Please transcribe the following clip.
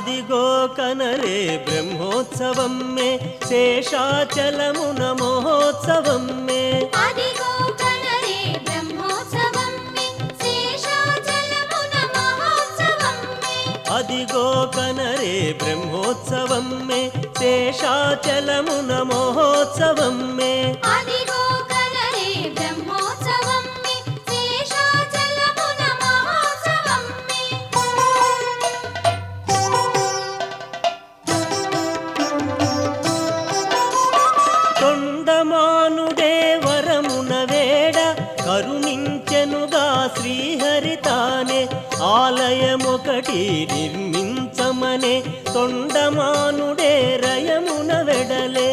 అదిగో కనరే బ్రహ్మోత్సవం మే శేషాచలమున మహోత్సవం మే అదిగో కనరే బ్రహ్మోత్సవం మే శేషాచలమున మహోత్సవం మే అదిగో కనరే బ్రహ్మోత్సవం మే శేషాచలమున మహోత్సవం మే అదిగో కనరే బ్రహ్మోత్సవం మే శేషాచలమున మహోత్సవం మే తొండమానుడే వరమున వేడ కరుణించెనుగా శ్రీహరి తానే ఆలయమొకటి నిర్మించమనే తొండమానుడే రయమున వెడలే